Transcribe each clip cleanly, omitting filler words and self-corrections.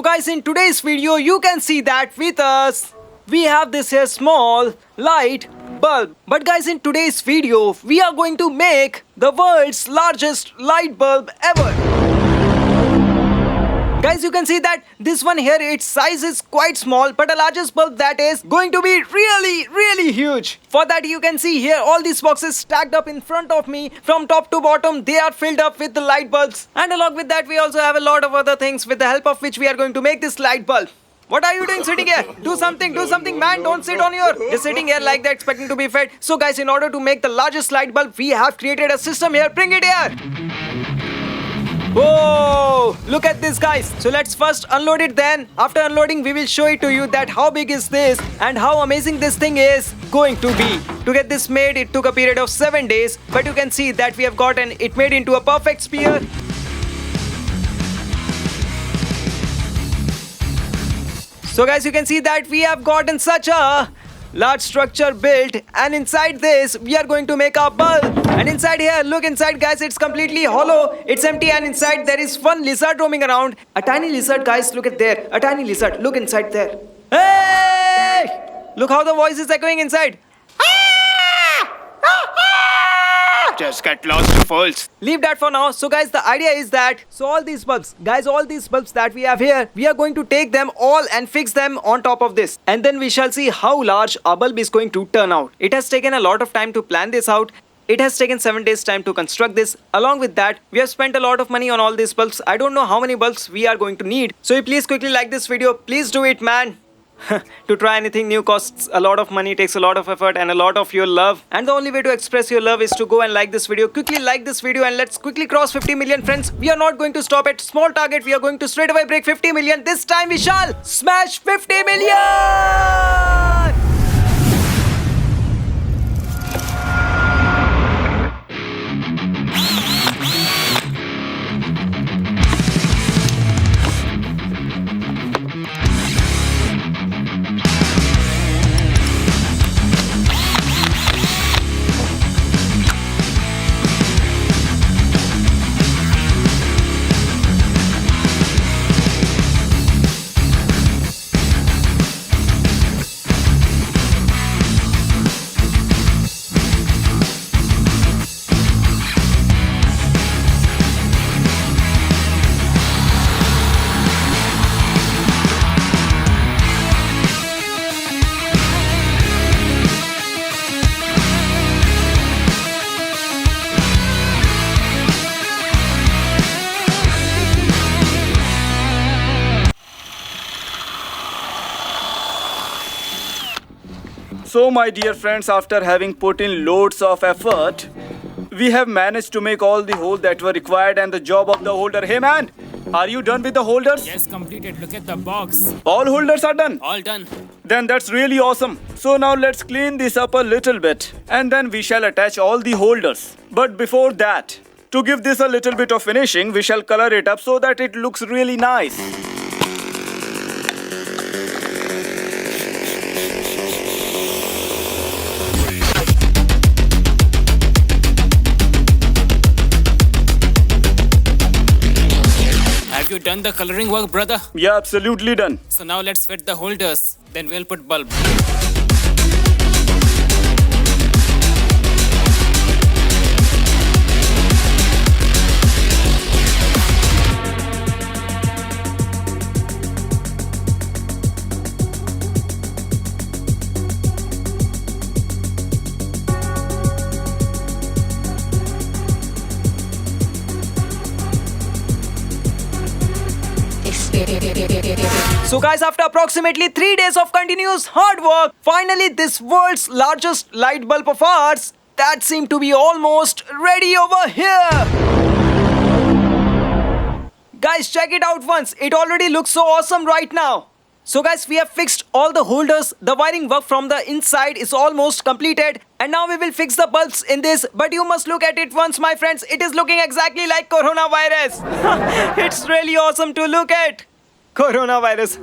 So guys, in today's video you can see that with us we have this here small light bulb. But guys, in today's video we are going to make the world's largest light bulb ever. Guys, you can see that this one here, its size is quite small, but a largest bulb that is going to be really huge. For that, you can see here all these boxes stacked up in front of me from top to bottom. They are filled up with the light bulbs, and along with that we also have a lot of other things with the help of which we are going to make this light bulb. What are you doing sitting here? Do something man, don't sit on your... Just sitting here like that expecting to be fed. So guys, in order to make the largest light bulb, we have created a system here. Bring it here. Whoa! Look at this, guys. So let's first unload it, then after unloading we will show it to you that how big is this and how amazing this thing is going to be. To get this made, it took a period of 7 days, but you can see that we have gotten it made into a perfect sphere. So guys, you can see that we have gotten such a large structure built, and inside this we are going to make our bulb. And inside here, look inside guys, it's completely hollow, it's empty, and inside there is one lizard roaming around. A tiny lizard, guys, look at there, a tiny lizard, look inside there. Hey! Look how the voice is echoing inside. Just get lost, fools. Leave that for now. So guys, the idea is that, so all these bulbs, guys, all these bulbs that we have here, we are going to take them all and fix them on top of this. And then we shall see how large our bulb is going to turn out. It has taken a lot of time to plan this out. It has taken 7 days time to construct this. Along with that, we have spent a lot of money on all these bulbs. I don't know how many bulbs we are going to need. So please quickly like this video. Please do it, man. To try anything new costs a lot of money, takes a lot of effort and a lot of your love. And the only way to express your love is to go and like this video. Quickly like this video and let's quickly cross 50 million friends. We are not going to stop at small target. We are going to straight away break 50 million. This time we shall smash 50 million! So my dear friends, after having put in loads of effort, we have managed to make all the holes that were required and the job of the holder. Hey man, are you done with the holders? Yes, completed. Look at the box. All holders are done? All done. Then that's really awesome. So now let's clean this up a little bit and then we shall attach all the holders. But before that, to give this a little bit of finishing, we shall color it up so that it looks really nice. Have you done the coloring work, brother? Yeah, absolutely done. So now let's fit the holders. Then we'll put bulb. So guys, after approximately 3 days of continuous hard work, finally this world's largest light bulb of ours that seemed to be almost ready over here. Guys, check it out once. It already looks so awesome right now. So guys, we have fixed all the holders. The wiring work from the inside is almost completed. And now we will fix the bulbs in this. But you must look at it once, my friends. It is looking exactly like coronavirus. It's really awesome to look at. Coronavirus.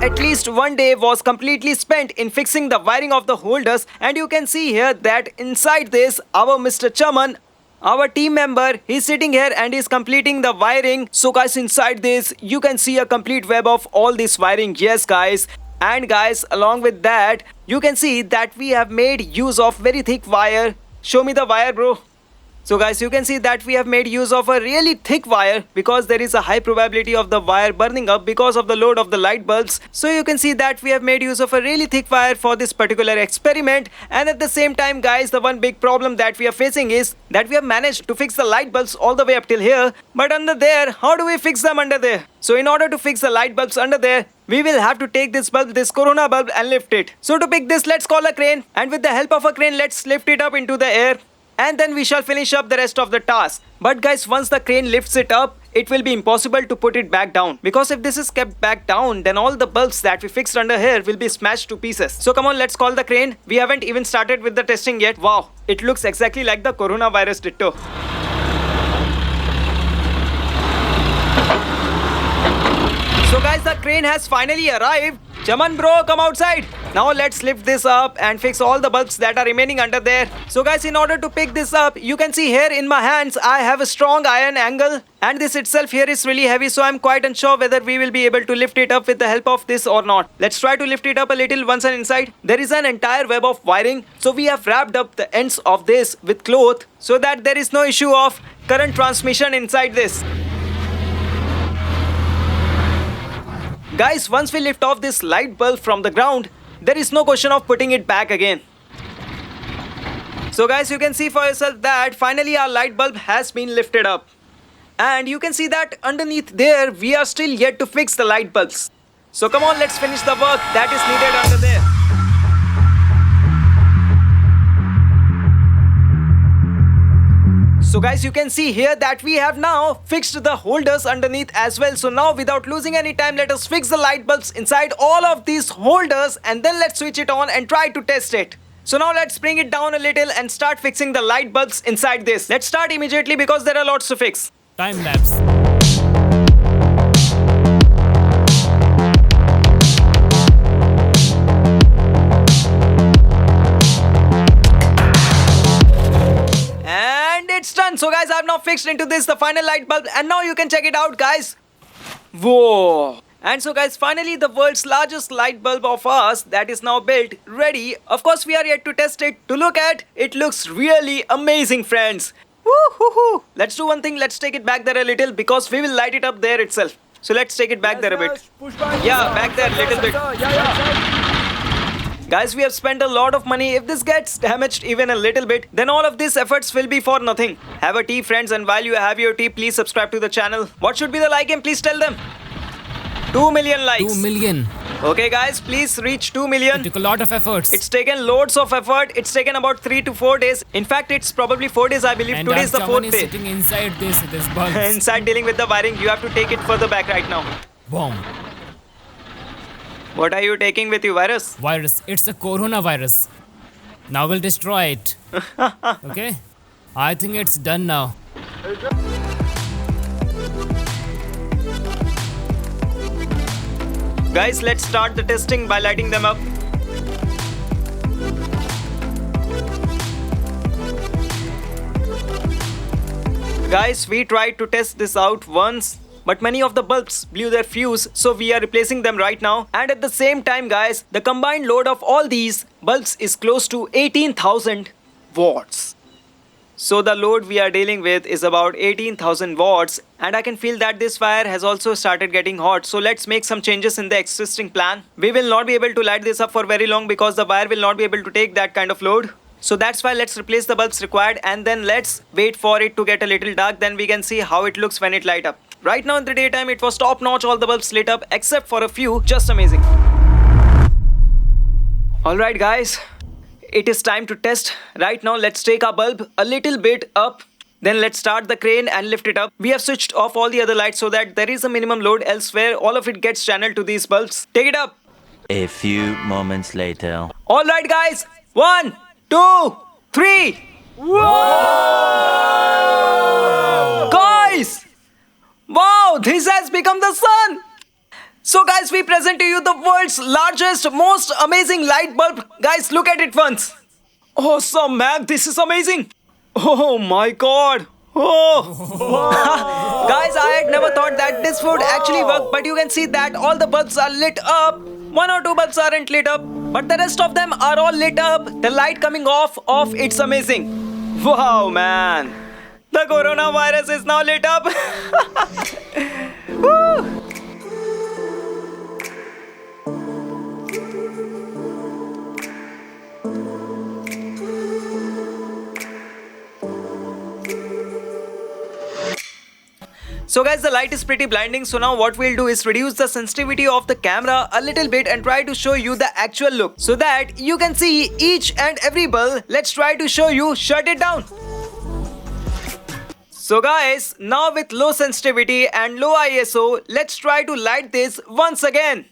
at least one day was completely spent in fixing the wiring of the holders, and you can see here that inside this, our Mr. Chaman, our team member, he's sitting here and he's completing the wiring. So guys, inside this, you can see a complete web of all this wiring. Yes guys. And guys, along with that, you can see that we have made use of very thick wire. Show me the wire, bro. So guys, you can see that we have made use of a really thick wire because there is a high probability of the wire burning up because of the load of the light bulbs. So you can see that we have made use of a really thick wire for this particular experiment. And at the same time guys, the one big problem that we are facing is that we have managed to fix the light bulbs all the way up till here. But under there, how do we fix them under there? So in order to fix the light bulbs under there, we will have to take this bulb, this corona bulb, and lift it. So to pick this, let's call a crane. And with the help of a crane, let's lift it up into the air. And then we shall finish up the rest of the task. But guys, once the crane lifts it up, it will be impossible to put it back down. Because if this is kept back down, then all the bulbs that we fixed under here will be smashed to pieces. So come on, let's call the crane. We haven't even started with the testing yet. Wow, it looks exactly like the coronavirus ditto. So guys, the crane has finally arrived. Chaman bro, come outside. Now let's lift this up and fix all the bulbs that are remaining under there. So guys, in order to pick this up, you can see here in my hands, I have a strong iron angle. And this itself here is really heavy, so I'm quite unsure whether we will be able to lift it up with the help of this or not. Let's try to lift it up a little once and inside. There is an entire web of wiring. So we have wrapped up the ends of this with cloth so that there is no issue of current transmission inside this. Guys, once we lift off this light bulb from the ground, there is no question of putting it back again. So guys, you can see for yourself that finally our light bulb has been lifted up. And you can see that underneath there, we are still yet to fix the light bulbs. So come on, let's finish the work that is needed under there. So guys, you can see here that we have now fixed the holders underneath as well. So now without losing any time, let us fix the light bulbs inside all of these holders and then let's switch it on and try to test it. So now let's bring it down a little and start fixing the light bulbs inside this. Let's start immediately because there are lots to fix. Time lapse. It's done. So guys, I've now fixed into this the final light bulb and now you can check it out guys. Whoa. And so guys, finally the world's largest light bulb of ours that is now built, ready. Of course, we are yet to test it, to look at. It looks really amazing, friends. Woo-hoo-hoo. Let's do one thing. Let's take it back there a little because we will light it up there itself. So let's take it back there a bit. Yeah, back there a little bit. Guys, we have spent a lot of money. If this gets damaged even a little bit, then all of these efforts will be for nothing. Have a tea, friends, and while you have your tea, please subscribe to the channel. What should be the like and please tell them. 2 million likes. 2 million. Okay guys, please reach 2 million. It took a lot of efforts. It's taken loads of effort. It's taken about 3 to 4 days. In fact, it's probably 4 days, I believe. And Today is the 4th day. sitting inside this bulb. Inside dealing with the wiring, you have to take it further back right now. Bomb. What are you taking with you, virus? Virus. It's a coronavirus. Now we'll destroy it. Okay? I think it's done now. Guys, let's start the testing by lighting them up. Guys, we tried to test this out once, but many of the bulbs blew their fuse, so we are replacing them right now. And at the same time, guys, the combined load of all these bulbs is close to 18,000 watts. So the load we are dealing with is about 18,000 watts, and I can feel that this wire has also started getting hot. So let's make some changes in the existing plan. We will not be able to light this up for very long because the wire will not be able to take that kind of load. So that's why let's replace the bulbs required and then let's wait for it to get a little dark. Then we can see how it looks when it light up. Right now in the daytime, it was top notch. All the bulbs lit up except for a few. Just amazing. Alright guys. It is time to test. Right now, let's take our bulb a little bit up. Then let's start the crane and lift it up. We have switched off all the other lights so that there is a minimum load, elsewhere all of it gets channeled to these bulbs. Take it up. A few moments later. Alright guys. 1, 2, 3. Whoa! Guys! Wow, this has become the sun! So guys, we present to you the world's largest, most amazing light bulb. Guys, look at it once. Awesome, man. This is amazing. Oh my god. Oh. Guys, I had never thought that this would actually work, but you can see that all the bulbs are lit up. One or two bulbs aren't lit up, but the rest of them are all lit up. The light coming off, it's amazing. Wow, man. The coronavirus is now lit up. Woo. So guys, the light is pretty blinding, so now what we'll do is reduce the sensitivity of the camera a little bit and try to show you the actual look so that you can see each and every bulb. Let's try to show you. Shut it down. So guys, now with low sensitivity and low ISO, let's try to light this once again.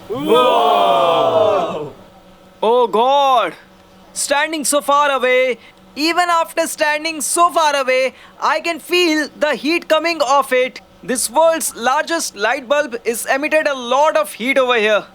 Whoa! Oh god! Standing so far away, even after standing so far away, I can feel the heat coming off it. This world's largest light bulb is emitted a lot of heat over here.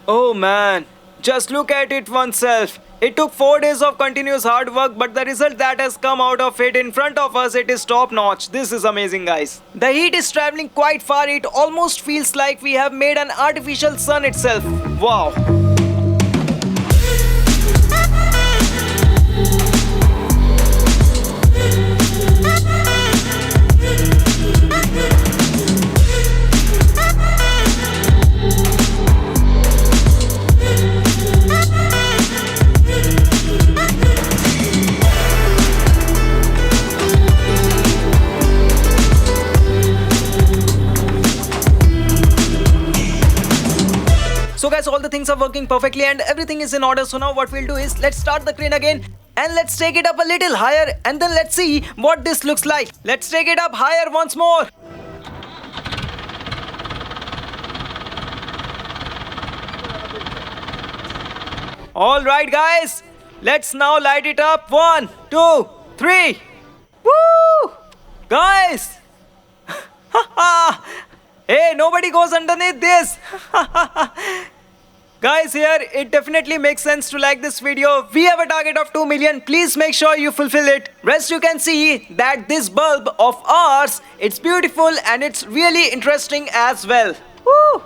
Oh man, just look at it oneself. It took 4 days of continuous hard work, but the result that has come out of it in front of us, it is top notch. This is amazing, guys. The heat is traveling quite far. It almost feels like we have made an artificial sun itself. Wow. So guys, all the things are working perfectly and everything is in order. So now what we'll do is let's start the crane again and let's take it up a little higher and then let's see what this looks like. Let's take it up higher once more. Alright guys, let's now light it up. 1, 2, 3. Woo! Guys! Hey, nobody goes underneath this. Guys, here it definitely makes sense to like this video. We have a target of 2 million. Please make sure you fulfill it. Rest you can see that this bulb of ours, it's beautiful and it's really interesting as well. Woo!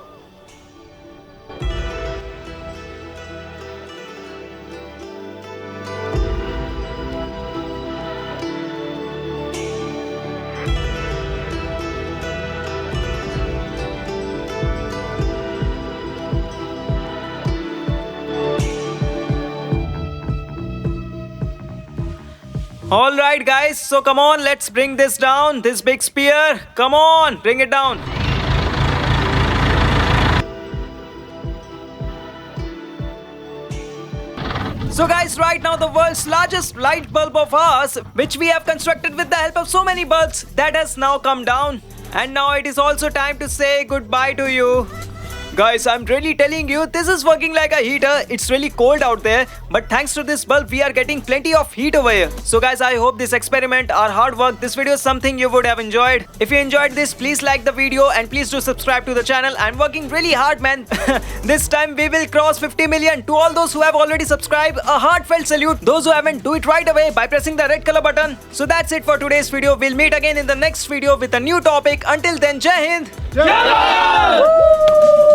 Alright guys, so come on, let's bring this down, this big spear. Come on, bring it down. So guys, right now the world's largest light bulb of ours, which we have constructed with the help of so many bulbs, that has now come down. And now it is also time to say goodbye to you. Guys, I'm really telling you, this is working like a heater. It's really cold out there, but thanks to this bulb, we are getting plenty of heat over here. So guys, I hope this experiment, our hard work, this video is something you would have enjoyed. If you enjoyed this, please like the video and please do subscribe to the channel. I'm working really hard, man. This time we will cross 50 million. To all those who have already subscribed, a heartfelt salute. Those who haven't, do it right away by pressing the red color button. So that's it for today's video. We'll meet again in the next video with a new topic. Until then, Jai Hind. Jai Hind!